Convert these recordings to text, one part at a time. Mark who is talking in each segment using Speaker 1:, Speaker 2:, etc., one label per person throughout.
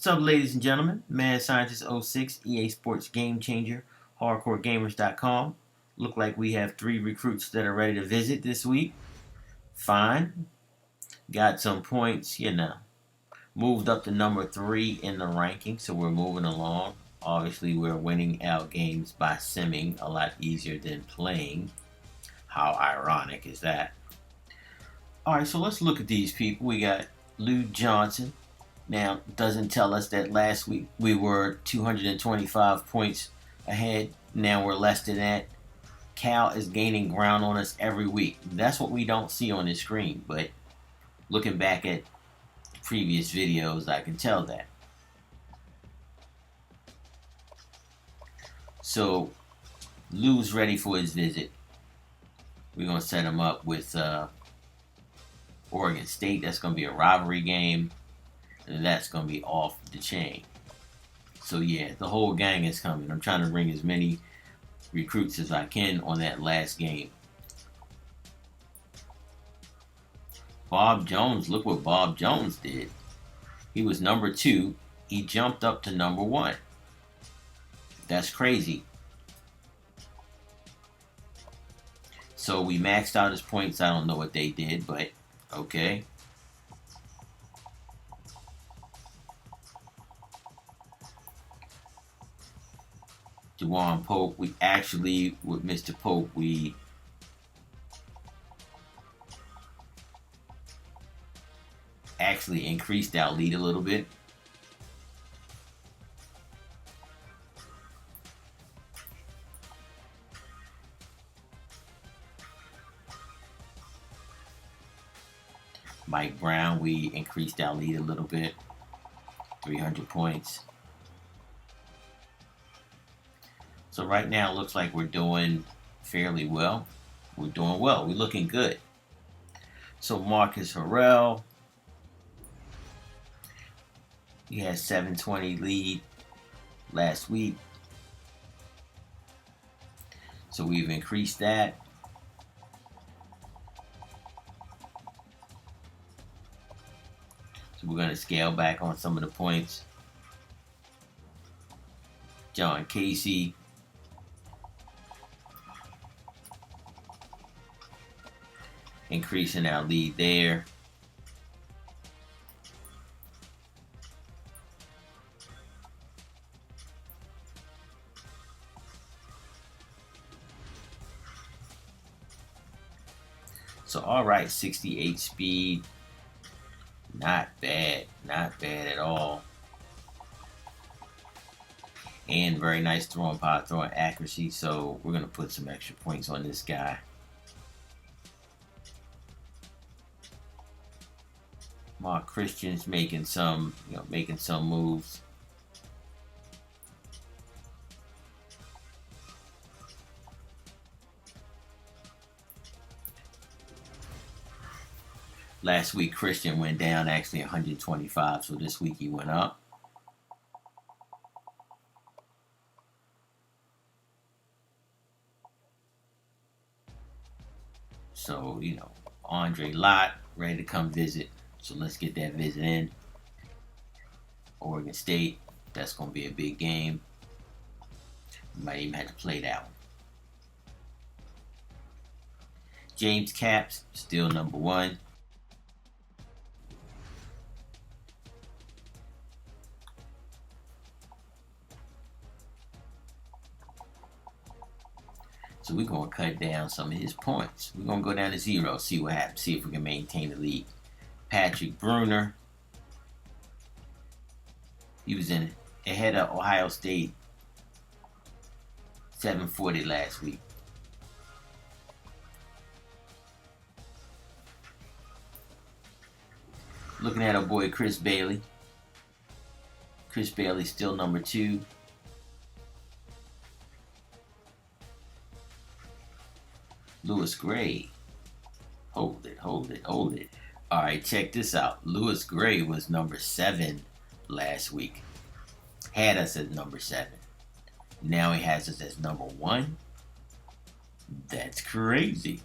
Speaker 1: What's up, ladies and gentlemen? MadScientist06, EA Sports Game Changer, HardcoreGamers.com. Look like we have 3 recruits that are ready to visit this week. Fine. Got some points, Moved up to number 3 in the ranking, so we're moving along. Obviously, we're winning out games by simming a lot easier than playing. How ironic is that? Alright, so let's look at these people. We got Lou Johnson. Now, doesn't tell us that last week we were 225 points ahead. Now we're less than that. Cal is gaining ground on us every week. That's what we don't see on the screen, but looking back at previous videos, I can tell that. So, Lou's ready for his visit. We're going to set him up with Oregon State. That's going to be a rivalry game. And that's going to be off the chain. So yeah, the whole gang is coming. I'm trying to bring as many recruits as I can on that last game. Bob Jones, look what Bob Jones did. He was number 2. He jumped up to number 1. That's crazy. So we maxed out his points. I don't know what they did, but okay. Juwan Pope, with Mr. Pope, we actually increased our lead a little bit. Mike Brown, we increased our lead a little bit. 300 points. So right now it looks like we're doing fairly well. We're doing well. We're looking good. So Marcus Harrell, he had 720 lead last week. So we've increased that. So we're going to scale back on some of the points. John Casey, increasing our lead there. So alright, 68 speed. Not bad. Not bad at all. And very nice throwing power, throwing accuracy. So we're going to put some extra points on this guy. Mark Christian's making some moves. Last week Christian went down actually 125, so this week he went up. So, Andre Lott ready to come visit. So let's get that visit in. Oregon State, that's going to be a big game. We might even have to play that one. James Capps, still number 1. So we're going to cut down some of his points. We're going to go down to 0, see what happens, see if we can maintain the lead. Patrick Bruner, he was ahead of Ohio State, 740 last week. Looking at our boy Chris Bailey. Chris Bailey still number 2. Lewis Gray. Hold it. Alright, check this out. Lewis Gray was number 7 last week. Had us at number 7. Now he has us as number 1. That's crazy.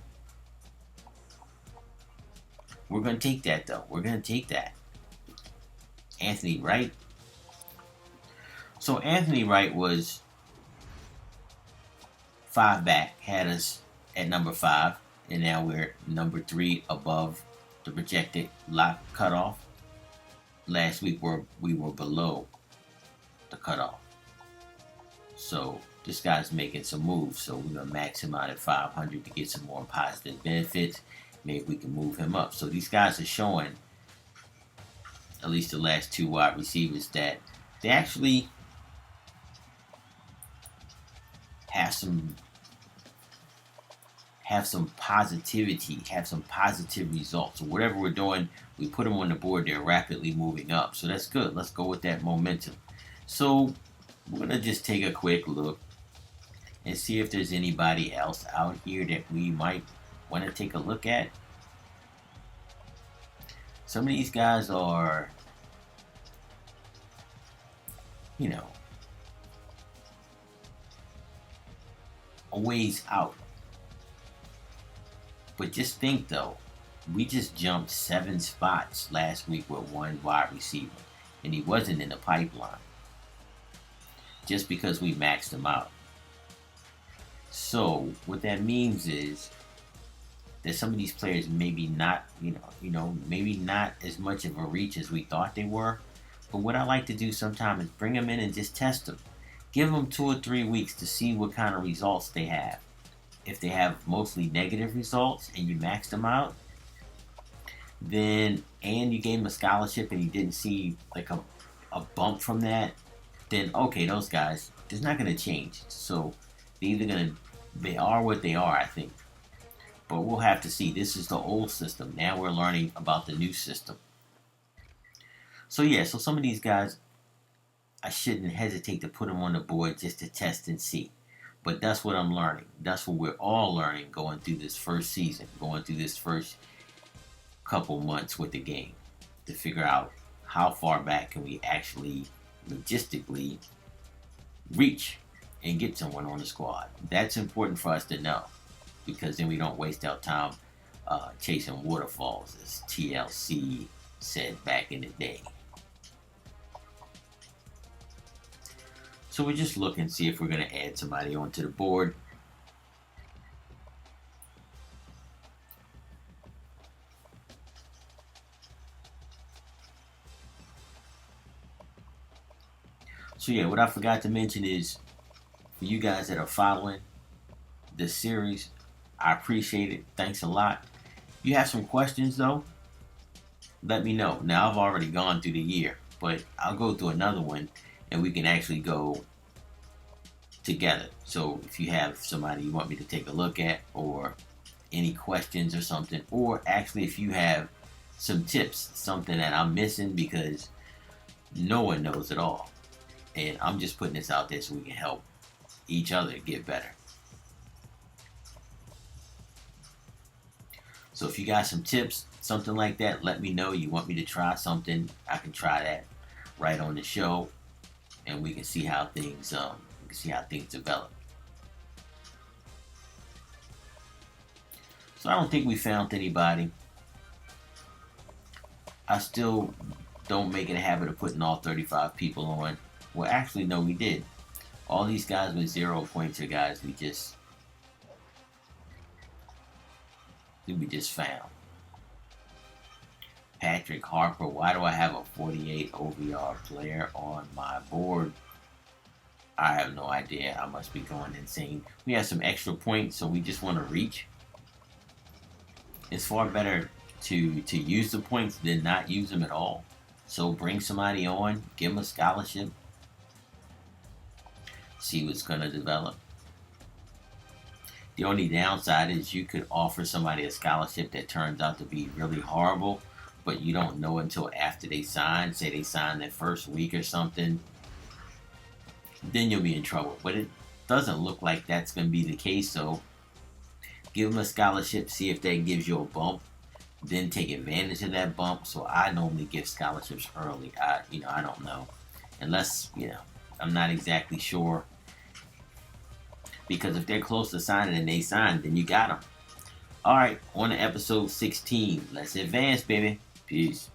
Speaker 1: We're going to take that, though. We're going to take that. Anthony Wright, So Anthony Wright was 5 back, had us at number 5, and now we're number 3 above the projected lock cutoff. Last week we were below the cutoff. So this guy's making some moves. So we're gonna max him out at 500 to get some more positive benefits. Maybe we can move him up. So these guys are showing, at least the last 2 wide receivers, that they actually have some positivity, have some positive results. So whatever we're doing, we put them on the board, they're rapidly moving up. So that's good. Let's go with that momentum. So we're going to just take a quick look and see if there's anybody else out here that we might want to take a look at. Some of these guys are, you know, a ways out. But just think though, we just jumped 7 spots last week with 1 wide receiver, and he wasn't in the pipeline. Just because we maxed him out. So what that means is that some of these players maybe not, maybe not as much of a reach as we thought they were. But what I like to do sometimes is bring them in and just test them. Give them 2 or 3 weeks to see what kind of results they have. If they have mostly negative results and you maxed them out, then, and you gave them a scholarship and you didn't see like a bump from that, then okay, those guys, it's not going to change. So they are what they are, I think. But we'll have to see. This is the old system. Now we're learning about the new system. So yeah, so some of these guys, I shouldn't hesitate to put them on the board just to test and see. But that's what I'm learning. That's what we're all learning going through this first season, going through this first couple months with the game, to figure out how far back can we actually logistically reach and get someone on the squad. That's important for us to know, because then we don't waste our time chasing waterfalls, as TLC said back in the day. So we're just looking to see if we're going to add somebody onto the board. So yeah, what I forgot to mention is, for you guys that are following this series, I appreciate it. Thanks a lot. If you have some questions though, let me know. Now I've already gone through the year, but I'll go through another one and we can actually go together. So if you have somebody you want me to take a look at, or any questions or something, or actually if you have some tips, something that I'm missing, because no one knows it all. And I'm just putting this out there so we can help each other get better. So if you got some tips, something like that, let me know. You want me to try something, I can try that right on the show, and we can see how things develop. So I don't think we found anybody. I still don't make it a habit of putting all 35 people on. Well, actually, no, we did. All these guys with 0 points are guys we just found. Patrick Harper, why do I have a 48 OVR player on my board? I have no idea. I must be going insane. We have some extra points, so we just want to reach. It's far better to use the points than not use them at all. So bring somebody on, give them a scholarship, see what's going to develop. The only downside is you could offer somebody a scholarship that turns out to be really horrible, but you don't know until after they sign. Say they sign their first week or something, then you'll be in trouble. But it doesn't look like that's going to be the case, so give them a scholarship, see if that gives you a bump, then take advantage of that bump. So I normally give scholarships early. I don't know, unless I'm not exactly sure, because if they're close to signing and they sign, then you got them. All right, on to episode 16. Let's advance, baby. Peace.